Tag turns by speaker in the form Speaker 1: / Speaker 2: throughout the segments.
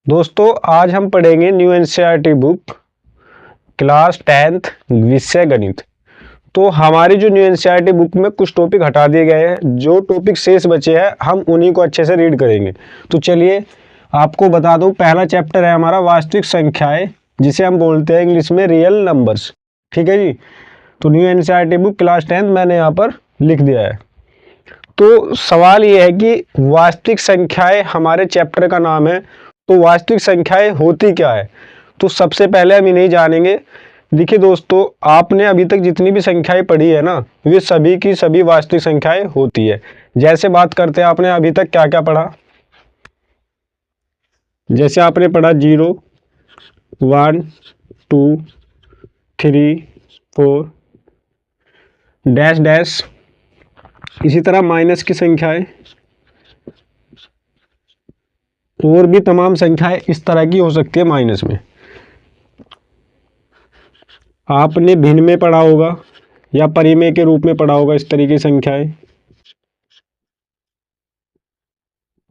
Speaker 1: दोस्तों आज हम पढ़ेंगे new NCERT book class 10th विषय गणित। तो हमारी जो न्यू एनसीईआरटी बुक में कुछ टॉपिक हटा दिए गए हैं, जो टॉपिक शेष बचे हैं हम उन्हीं को अच्छे से रीड करेंगे। तो चलिए आपको बता दूं, पहला चैप्टर है हमारा वास्तविक संख्याएं, जिसे हम बोलते हैं इंग्लिश में रियल नंबर्स। ठीक है जी। तो न्यू एनसीईआरटी बुक क्लास 10 मैंने यहाँ पर लिख दिया है। तो सवाल ये है कि वास्तविक संख्याएं हमारे चैप्टर का नाम है, तो वास्तविक संख्याएं होती क्या है। तो सबसे पहले हम इन्हें जानेंगे। देखिए दोस्तों, आपने अभी तक जितनी भी संख्याएं पढ़ी है ना, वे सभी की सभी वास्तविक संख्याएं होती है। जैसे बात करते हैं, आपने अभी तक क्या क्या पढ़ा। जैसे आपने पढ़ा 0, 1, 2, 3, 4 डैश डैश। इसी तरह माइनस की संख्याएं और भी तमाम संख्याएं इस तरह की हो सकती है माइनस में। आपने भिन्न में पढ़ा होगा या परिमेय के रूप में पढ़ा होगा इस तरह की संख्याएं,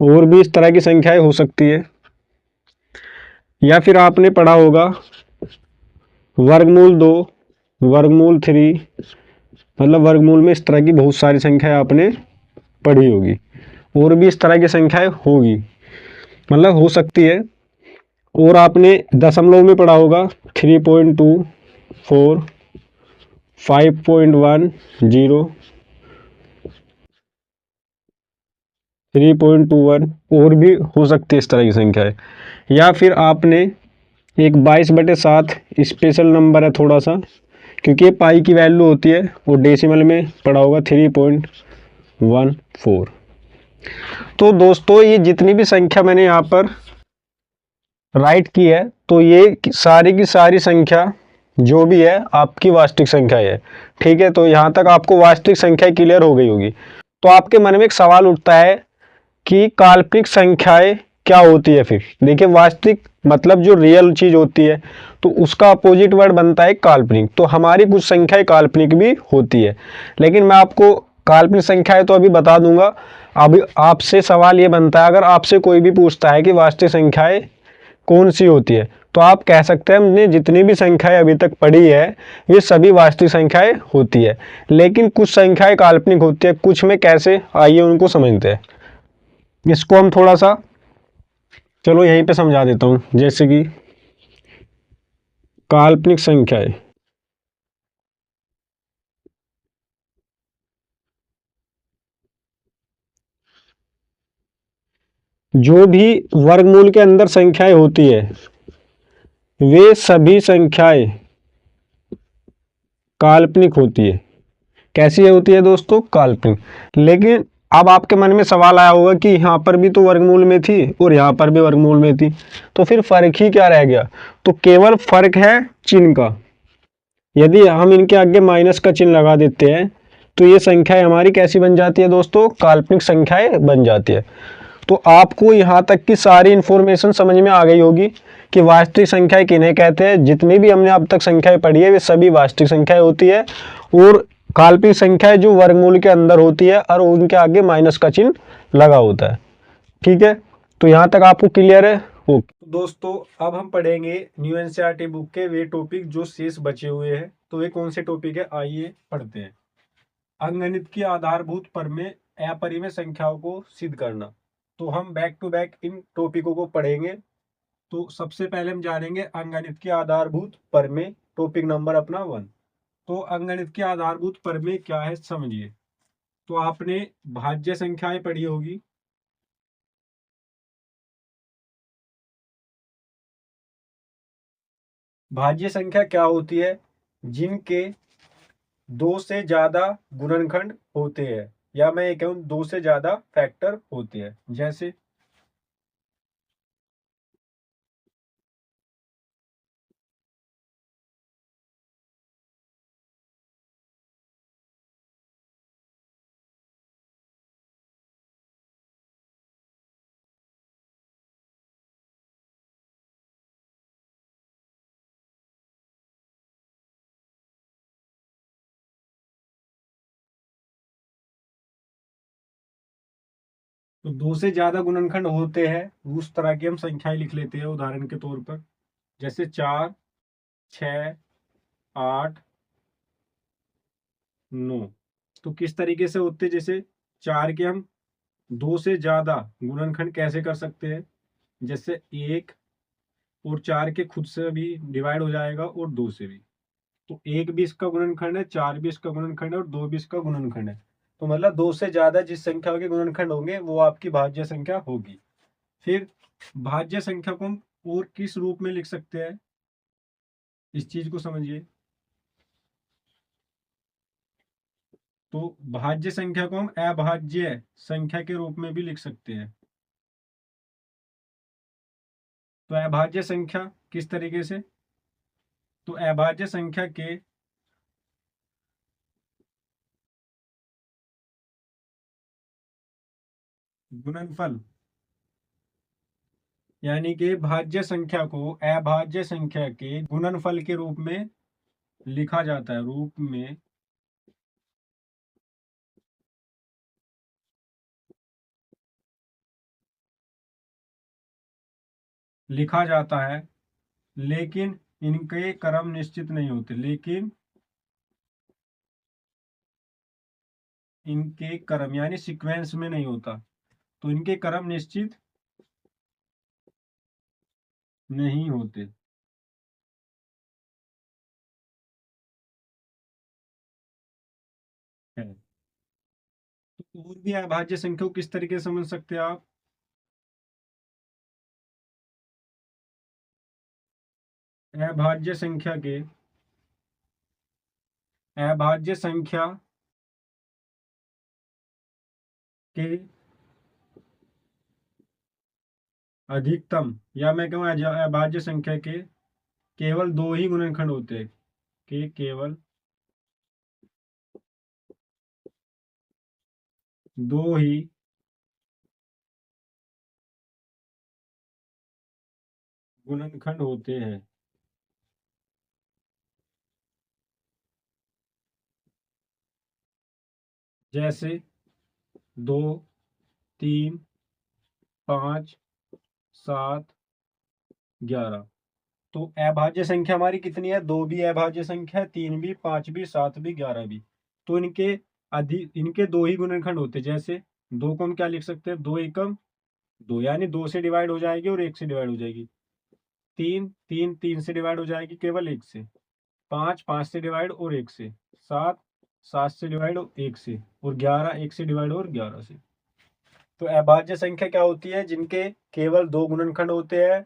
Speaker 1: और भी इस तरह की संख्याएं हो सकती है। या फिर आपने पढ़ा होगा वर्गमूल 2, वर्गमूल 3, मतलब वर्गमूल में इस तरह की बहुत सारी संख्याएं आपने पढ़ी होगी, और भी इस तरह की संख्याएं होगी, मतलब हो सकती है। और आपने दशमलव में पढ़ा होगा 3.2, 4, 5.1, 0, 3.21, और भी हो सकती है इस तरह की संख्याएं। या फिर आपने एक 22/7 स्पेशल नंबर है थोड़ा सा, क्योंकि ये पाई की वैल्यू होती है, और डेसिमल में पड़ा होगा 3.14। तो दोस्तों ये जितनी भी संख्या मैंने यहाँ पर राइट की है, तो ये सारी की सारी संख्या जो भी है आपकी वास्तविक संख्या है। ठीक है, तो यहाँ तक आपको वास्तविक संख्या क्लियर हो गई होगी। तो आपके मन में एक सवाल उठता है कि काल्पनिक संख्याएं क्या होती है। फिर देखिए, वास्तविक मतलब जो रियल चीज होती है, तो उसका अपोजिट वर्ड बनता है काल्पनिक। तो हमारी कुछ संख्याएं काल्पनिक भी होती है, लेकिन मैं आपको काल्पनिक संख्याएं तो अभी बता दूंगा। अभी आपसे सवाल ये बनता है, अगर आपसे कोई भी पूछता है कि वास्तविक संख्याएं कौन सी होती है, तो आप कह सकते हैं हमने जितनी भी संख्याएं अभी तक पढ़ी है ये सभी वास्तविक संख्याएं होती है। लेकिन कुछ संख्याएं काल्पनिक होती है, कुछ में कैसे, आइए उनको समझते हैं। इसको हम थोड़ा सा चलो यहीं पे समझा देता हूँ। जैसे कि काल्पनिक संख्याएं, जो भी वर्गमूल के अंदर संख्याएं होती है वे सभी संख्याएं काल्पनिक होती है। कैसी होती है दोस्तों? काल्पनिक। लेकिन अब आपके मन में सवाल आया होगा कि यहाँ पर भी तो वर्गमूल में थी और यहाँ पर भी वर्गमूल में थी, तो फिर फर्क ही क्या रह गया? तो केवल फर्क है चिन्ह का। यदि हम इनके आगे माइनस का चिन्ह लगा देते हैं, तो ये संख्याएं हमारी कैसी बन जाती है दोस्तों? काल्पनिक संख्याएं बन जाती है। तो आपको यहाँ तक की सारी इंफॉर्मेशन समझ में आ गई होगी कि वास्तविक संख्याएं किन्हें कहते हैं। जितनी भी हमने अब तक संख्याएं पढ़ी है वे सभी वास्तविक संख्याएं होती है, और काल्पनिक संख्याएं जो वर्गमूल के अंदर होती है और उनके आगे माइनस का चिन्ह लगा होता है। ठीक है, तो यहाँ तक आपको क्लियर है? ओके दोस्तों, अब हम पढ़ेंगे न्यू एनसीईआरटी बुक के वे टॉपिक जो शेष बचे हुए हैं। तो वे कौन से टॉपिक है, आइए पढ़ते हैं। अंकगणित की आधारभूत प्रमेय, अपरिमेय संख्याओं को सिद्ध करना। तो हम बैक टू बैक इन टॉपिकों को पढ़ेंगे। तो सबसे पहले हम जानेंगे अंकगणित की आधारभूत प्रमेय, टॉपिक नंबर अपना 1। तो अंकगणित की आधारभूत प्रमेय क्या है समझिए। तो आपने भाज्य संख्याएं पढ़ी होगी। भाज्य संख्या क्या होती है? जिनके दो से ज्यादा गुणनखंड होते हैं, या मैं ये कहूँ दो से ज्यादा फैक्टर होते हैं। जैसे तो दो से ज्यादा गुणनखंड होते हैं उस तरह की हम संख्याएं लिख लेते हैं उदाहरण के तौर पर, जैसे 4, 6, 8, 9। तो किस तरीके से होते, जैसे 4 के हम दो से ज्यादा गुणनखंड कैसे कर सकते हैं, जैसे 1 और 4 के खुद से भी डिवाइड हो जाएगा और 2 से भी। तो 1 भी इसका गुणनखंड है, 4 भी इसका गुणनखंड है और 2 भी इसका गुणनखंड है। तो मतलब 2 से ज्यादा जिस संख्या के गुणनखंड होंगे वो आपकी भाज्य संख्या होगी। फिर भाज्य संख्या को हम और किस रूप में लिख सकते हैं, इस चीज को समझिए। तो भाज्य संख्या को हम अभाज्य संख्या के रूप में भी लिख सकते हैं। तो अभाज्य संख्या किस तरीके से, तो अभाज्य संख्या के गुणनफल यानी कि भाज्य संख्या को अभाज्य संख्या के गुणनफल के रूप में लिखा जाता है, रूप में लिखा जाता है, लेकिन इनके क्रम निश्चित नहीं होते, लेकिन इनके क्रम यानी सीक्वेंस में नहीं होता। तो इनके क्रम निश्चित नहीं होते हैं। तो और भी अभाज्य संख्या को किस तरीके से समझ सकते हैं आप, अभाज्य संख्या के अभाज्य संख्या के अधिकतम, या मैं कहूँ अभाज्य संख्या के केवल दो ही गुणनखंड होते हैं, कि केवल दो ही गुणनखंड होते हैं। जैसे 2, 3, 5, 7, 11। तो अभाज्य संख्या हमारी कितनी है, दो भी अभाज्य संख्या है, 3 भी, 5 भी, 7 भी, 11 भी। तो इनके दो ही गुणनखंड होते हैं। जैसे 2 को हम क्या लिख सकते हैं, 2 एकम 2, यानी 2 से डिवाइड हो जाएगी और 1 से डिवाइड हो जाएगी। 3, 3 से डिवाइड हो जाएगी केवल 1 से। 5, 5 से डिवाइड और 1 से। 7, 7 से डिवाइड और 1 से। और 11, 1 से डिवाइड और 11 से। तो अभाज्य संख्या क्या होती है, जिनके केवल दो गुणनखंड होते हैं।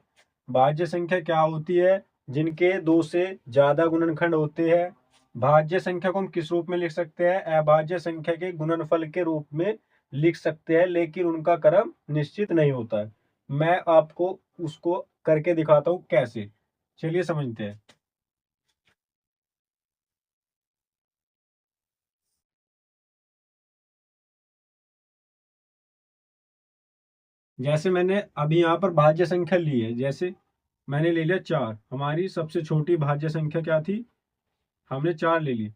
Speaker 1: भाज्य संख्या क्या होती है, जिनके दो से ज्यादा गुणनखंड होते हैं। भाज्य संख्या को हम किस रूप में लिख सकते हैं, अभाज्य संख्या के गुणनफल के रूप में लिख सकते हैं, लेकिन उनका क्रम निश्चित नहीं होता है। मैं आपको उसको करके दिखाता हूं कैसे, चलिए समझते हैं। जैसे मैंने अभी यहाँ पर भाज्य संख्या ली है, जैसे मैंने ले लिया 4, हमारी सबसे छोटी भाज्य संख्या क्या थी, हमने 4 ले ली।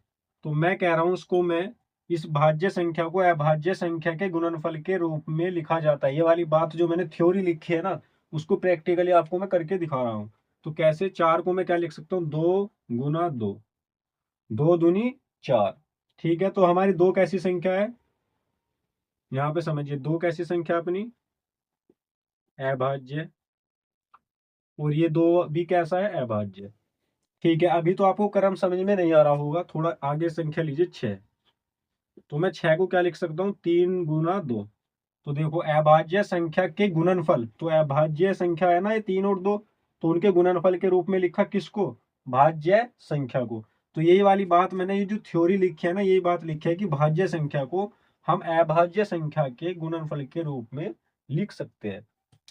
Speaker 1: तो मैं कह रहा हूं उसको मैं, इस भाज्य संख्या को अभाज्य संख्या के गुणनफल के रूप में लिखा जाता है। ये वाली बात जो मैंने थ्योरी लिखी है ना, उसको प्रैक्टिकली आपको मैं करके दिखा रहा हूँ। तो कैसे, 4 को मैं क्या लिख सकता हूँ, 2 गुना 2, 2 दूनी 4। ठीक है, तो हमारी दो कैसी संख्या है, यहाँ पे समझिए, दो कैसी संख्या अपनी, अभाज्य, और ये दो भी कैसा है, अभाज्य। ठीक है, अभी तो आपको क्रम समझ में नहीं आ रहा होगा, थोड़ा आगे संख्या लीजिए 6। तो मैं 6 को क्या लिख सकता हूँ, 3 गुना 2। तो देखो अभाज्य संख्या के गुणनफल, तो अभाज्य संख्या है ना ये 3 और 2, तो उनके गुणनफल के रूप में लिखा किसको, भाज्य संख्या को। तो यही वाली बात मैंने, ये जो थ्योरी लिखी है ना, यही बात लिखी है कि भाज्य संख्या को हम अभाज्य संख्या के गुणनफल के रूप में लिख सकते हैं।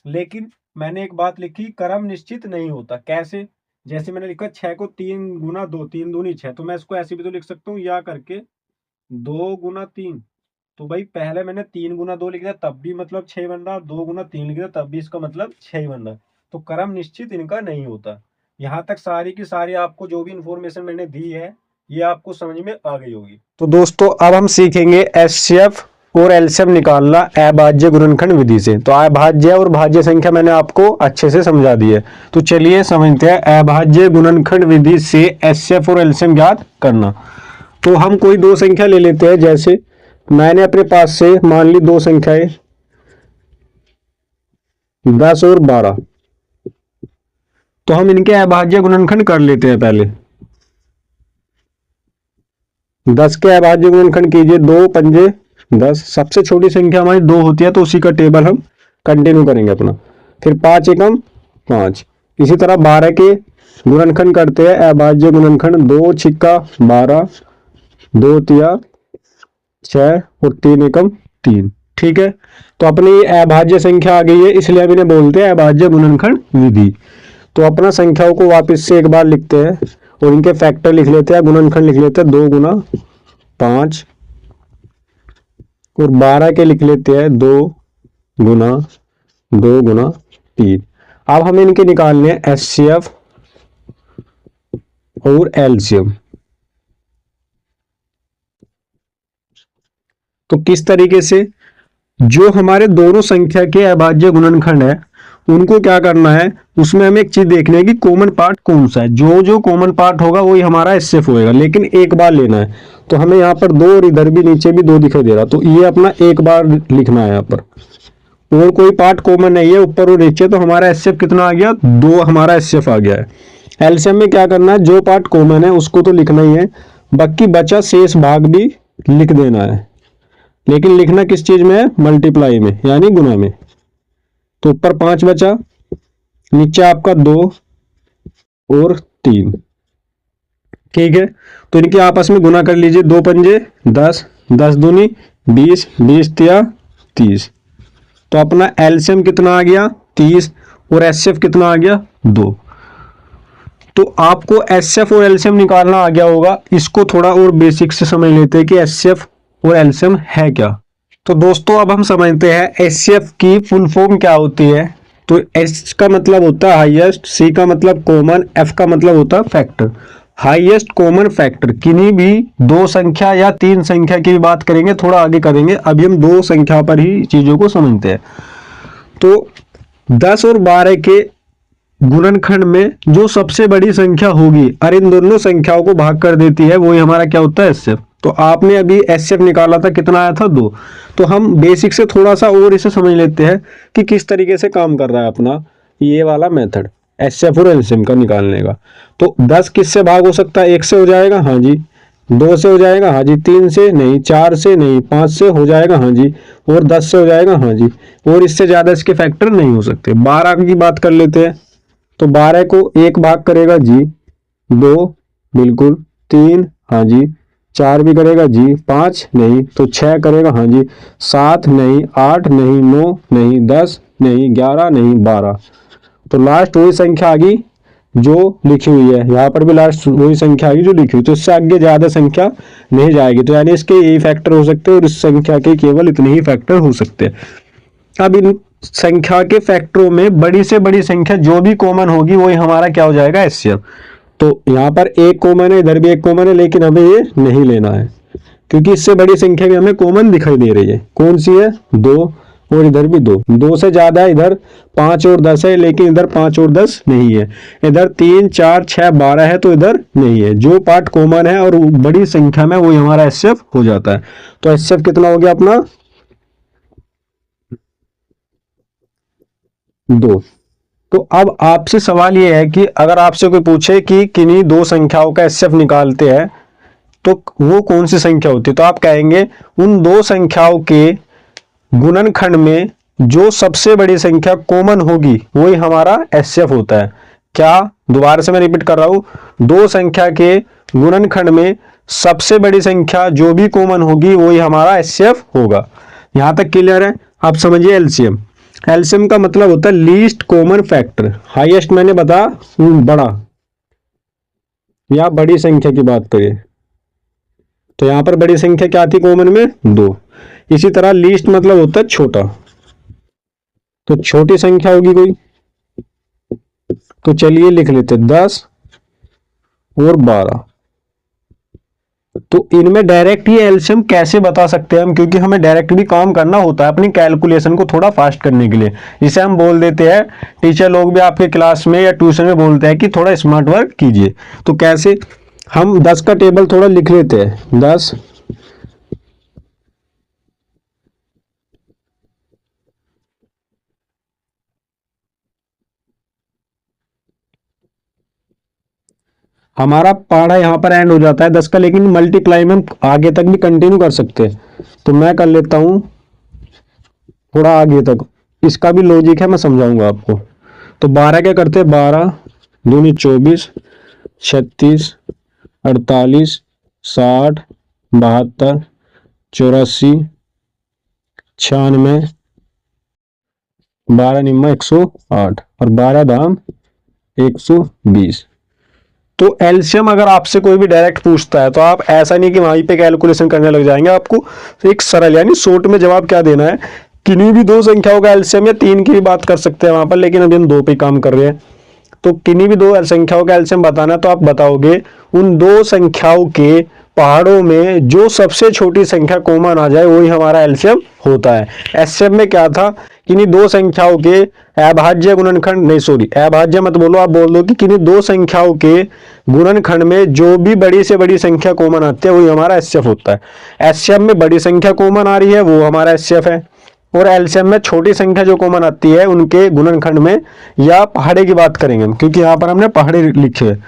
Speaker 1: लेकिन मैंने एक बात लिखी, क्रम निश्चित नहीं होता। कैसे, जैसे मैंने लिखा 6 को 3 गुना 2, 3 दूनी 6, तो मैं इसको ऐसे भी तो लिख सकता हूँ, या करके 2 गुना 3। तो भाई पहले मैंने 3 गुना 2 लिख दिया तब भी मतलब 6 बन रहा, 2 गुना 3 लिख दिया तब भी इसका मतलब 6 ही बन रहा। तो क्रम निश्चित इनका नहीं होता। यहाँ तक सारी की सारी आपको जो भी इंफॉर्मेशन मैंने दी है, ये आपको समझ में आ गई होगी। तो दोस्तों अब हम सीखेंगे एचसीएफ और एलसीएम निकालना अभाज्य गुणनखंड विधि से। तो अभाज्य और भाज्य संख्या मैंने आपको अच्छे से समझा दी है। तो चलिए समझते हैं अभाज्य गुणनखंड विधि से एचसीएफ और एलसीएम ज्ञात करना। तो हम कोई दो संख्या ले लेते हैं, जैसे मैंने अपने पास से मान ली दो संख्याएं 10 और 12। तो हम इनके अभाज्य गुणनखंड कर लेते हैं। पहले 10 के अभाज्य गुणनखंड कीजिए, 2 पंजे 10। सबसे छोटी संख्या हमारी 2 होती है, तो उसी का टेबल हम कंटिन्यू करेंगे अपना। फिर 5 एकम 5। इसी तरह 12 के गुणनखंड करते हैं, अभाज्य गुणनखंड। 2 छिक्का 12, 2 तिया 6 और 3 एकम 3। ठीक है, तो अपनी ये अभाज्य संख्या आ गई है, इसलिए हम इन्हें बोलते हैं अभाज्य गुणनखंड विधि। तो अपना संख्याओं को वापस से एक बार लिखते हैं और इनके फैक्टर लिख लेते हैं, गुणनखंड लिख लेते हैं। 2 गुना 5 और 12 के लिख लेते हैं 2 गुना 3। अब हमें इनके निकालने हैं एचसीएफ और एलसीएम। तो किस तरीके से, जो हमारे दोनों संख्या के अभाज्य गुणनखंड है उनको क्या करना है, उसमें हमें एक चीज देखनी है कि कॉमन पार्ट कौन सा है। जो जो कॉमन पार्ट होगा वही हमारा एचसीएफ होएगा, लेकिन एक बार लेना है। तो हमें यहाँ पर 2 और इधर भी नीचे भी 2 दिखाई दे रहा, तो ये अपना एक बार लिखना है यहाँ पर। और कोई पार्ट कॉमन नहीं है ऊपर और नीचे, तो हमारा एचसीएफ कितना आ गया, 2 हमारा एचसीएफ आ गया है। एलसीएम में क्या करना है, जो पार्ट कॉमन है उसको तो लिखना ही है, बाकी बचा शेष भाग भी लिख देना है। लेकिन लिखना किस चीज में है, मल्टीप्लाई में, यानी गुना में। तो ऊपर 5 बचा, नीचे आपका 2 और 3। ठीक है, तो इनके आपस में गुना कर लीजिए। 2 पंजे 10, 10 दूनी 20, 20 तिया 30। तो अपना एलसीएम कितना आ गया, 30, और एचसीएफ कितना आ गया, 2। तो आपको एचसीएफ और एलसीएम निकालना आ गया होगा। इसको थोड़ा और बेसिक से समझ लेते हैं कि एचसीएफ और एलसीएम है क्या। तो दोस्तों अब हम समझते हैं एचसीएफ की फुल फॉर्म क्या होती है। तो एच का मतलब होता है हाईएस्ट, सी का मतलब कॉमन, एफ का मतलब होता है फैक्टर। हाईएस्ट कॉमन फैक्टर किन्हीं भी दो संख्या या 3 संख्या की भी बात करेंगे, थोड़ा आगे करेंगे, अभी हम 2 संख्या पर ही चीजों को समझते हैं। तो 10 और 12 के गुणनखंड में जो सबसे बड़ी संख्या होगी और इन दोनों संख्याओं को भाग कर देती है, वही हमारा क्या होता है, एचसीएफ। तो आपने अभी एचसीएफ निकाला था, कितना आया था, 2। तो हम बेसिक से थोड़ा सा और इसे समझ लेते हैं कि किस तरीके से काम कर रहा है अपना ये वाला मेथड एचसीएफ और एलसीएम का निकालने का। तो 10 किससे भाग हो सकता है, 1 से हो जाएगा, हाँ जी। 2 से हो जाएगा, हाँ जी। 3 से नहीं, 4 से नहीं, 5 से हो जाएगा, हाँ जी। और 10 से हो जाएगा, हाँ जी। और इससे ज्यादा इसके फैक्टर नहीं हो सकते। 12 की बात कर लेते हैं, तो 12 को 1 भाग करेगा जी, 2 बिल्कुल, 3 हाँ जी, 4 भी करेगा जी, 5 नहीं, तो 6 करेगा, हाँ जी, 7 नहीं, 8 नहीं, 9 नहीं, 10 नहीं, 11 नहीं, 12। तो लास्ट वही संख्या आ गई जो लिखी हुई है, यहाँ पर भी लास्ट वही संख्या आ गई जो लिखी हुई। तो इससे आगे ज्यादा संख्या नहीं जाएगी। तो यानी इसके यही फैक्टर हो सकते हैं और इस संख्या के केवल इतने ही फैक्टर हो सकते हैं। अब इन संख्या के फैक्टरों में बड़ी से बड़ी संख्या जो भी कॉमन होगी वही हमारा क्या हो जाएगा, एचसीएफ। तो यहाँ पर एक कॉमन है, इधर भी एक कॉमन है, लेकिन हमें ये नहीं लेना है क्योंकि इससे बड़ी संख्या भी हमें कॉमन दिखाई दे रही है। कौन सी है, 2, और इधर भी 2। 2 से ज्यादा है, इधर 5 और 10 है, लेकिन इधर 5 और 10 नहीं है। इधर 3 4 6 12 है, तो इधर नहीं है। जो पार्ट कॉमन है और बड़ी संख्या में वही हमारा एचसीएफ हो जाता है। तो एचसीएफ कितना हो गया अपना, 2। तो अब आपसे सवाल ये है कि अगर आपसे कोई पूछे कि किन्हीं 2 संख्याओं का एचसीएफ निकालते हैं तो वो कौन सी संख्या होती है, तो आप कहेंगे उन 2 संख्याओं के गुणनखंड में जो सबसे बड़ी संख्या कॉमन होगी वही हमारा एचसीएफ होता है। क्या, दोबारा से मैं रिपीट कर रहा हूं, 2 संख्या के गुणनखंड में सबसे बड़ी संख्या जो भी कॉमन होगी वही हमारा एचसीएफ होगा। यहां तक क्लियर है। आप समझिए एलसीएम। एलसीएम का मतलब होता है लीस्ट कॉमन फैक्टर। हाईएस्ट मैंने बता बड़ा या बड़ी संख्या की बात करें तो यहां पर बड़ी संख्या क्या आती है कॉमन में, 2। इसी तरह लीस्ट मतलब होता है छोटा, तो छोटी संख्या होगी कोई, तो चलिए लिख लेते 10 और 12। तो इनमें डायरेक्ट ये एलसीएम कैसे बता सकते हैं हम, क्योंकि हमें डायरेक्ट भी काम करना होता है अपनी कैलकुलेशन को थोड़ा फास्ट करने के लिए। इसे हम बोल देते हैं, टीचर लोग भी आपके क्लास में या ट्यूशन में बोलते हैं कि थोड़ा स्मार्ट वर्क कीजिए। तो कैसे, हम 10 का टेबल थोड़ा लिख लेते हैं। 10 हमारा पढ़ा यहाँ पर एंड हो जाता है 10 का, लेकिन मल्टीप्लाई में हम आगे तक भी कंटिन्यू कर सकते हैं। तो मैं कर लेता हूँ थोड़ा आगे तक, इसका भी लॉजिक है, मैं समझाऊंगा आपको। तो 12 क्या करते हैं, 12 दूनी 24, 36, 48, 60, 72, 84, 96, 12 निम्मा 108 और 12 दाम 120। तो एलसीएम अगर आपसे कोई भी डायरेक्ट पूछता है तो आप ऐसा नहीं कि वहीं पे कैलकुलेशन करने लग जाएंगे, आपको एक सरल यानी शॉर्ट में जवाब क्या देना है। किन्हीं भी दो संख्याओं का एलसीएम या तीन की भी बात कर सकते हैं वहां पर, लेकिन अभी हम दो पे काम कर रहे हैं। तो किन्हीं भी दो संख्याओं का एलसीएम बताना, तो आप बताओगे उन दो संख्याओं के पहाड़ों में जो सबसे छोटी संख्या कॉमन आ जाए वही हमारा एलसीएम होता है। एलसीएम में क्या था, किन्हीं दो संख्याओं के अभाज्य गुणनखंड, नहीं सॉरी अभाज्य मत बोलो, आप बोल दो कि किन्हीं दो संख्याओं के गुणनखंड में जो भी बड़ी से बड़ी संख्या कॉमन आती है वही हमारा एचसीएफ होता है। एचसीएफ में बड़ी संख्या कॉमन आ रही है वो हमारा एचसीएफ है, और एलसीएम में छोटी संख्या जो कॉमन आती है उनके गुणनखंड में या पहाड़े की बात करेंगे हम, क्योंकि यहाँ पर हमने पहाड़े लिखे हैं।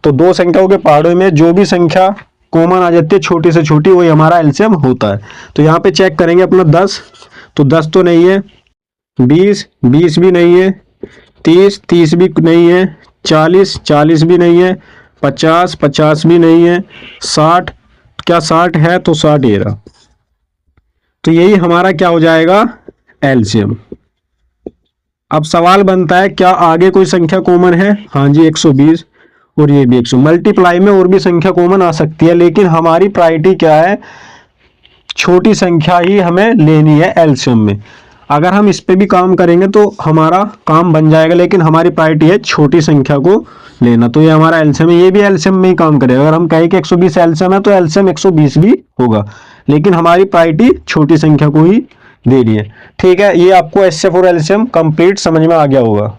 Speaker 1: तो दो संख्याओं के पहाड़ों में जो भी संख्या कॉमन आ जाती है छोटी से छोटी वही हमारा एलसीएम होता है। तो यहाँ पे चेक करेंगे अपना 10, तो 10 तो नहीं है, 20 भी नहीं है, 30 भी नहीं है, 40 भी नहीं है, 50 भी नहीं है, 60 क्या 60 है, तो 60 ये रहा। तो यही हमारा क्या हो जाएगा, एलसीएम। अब सवाल बनता है क्या आगे कोई संख्या कॉमन है, हाँ जी 120 और ये भी 100। मल्टीप्लाई में और भी संख्या कॉमन आ सकती है, लेकिन हमारी प्रायोरिटी क्या है, छोटी संख्या ही हमें लेनी है एलसीएम में। अगर हम इस पे भी काम करेंगे तो हमारा काम बन जाएगा, लेकिन हमारी प्रायोरिटी है छोटी संख्या को लेना। तो ये हमारा एलसीएम है, ये भी एलसीएम में ही काम करेगा। अगर हम कहें कि 120 एलसीएम है तो एलसीएम 120 भी होगा, लेकिन हमारी प्रायोरिटी छोटी संख्या को ही देनी है। ठीक है, ये आपको एचसीएफ और एलसीएम कंप्लीट समझ में आ गया होगा।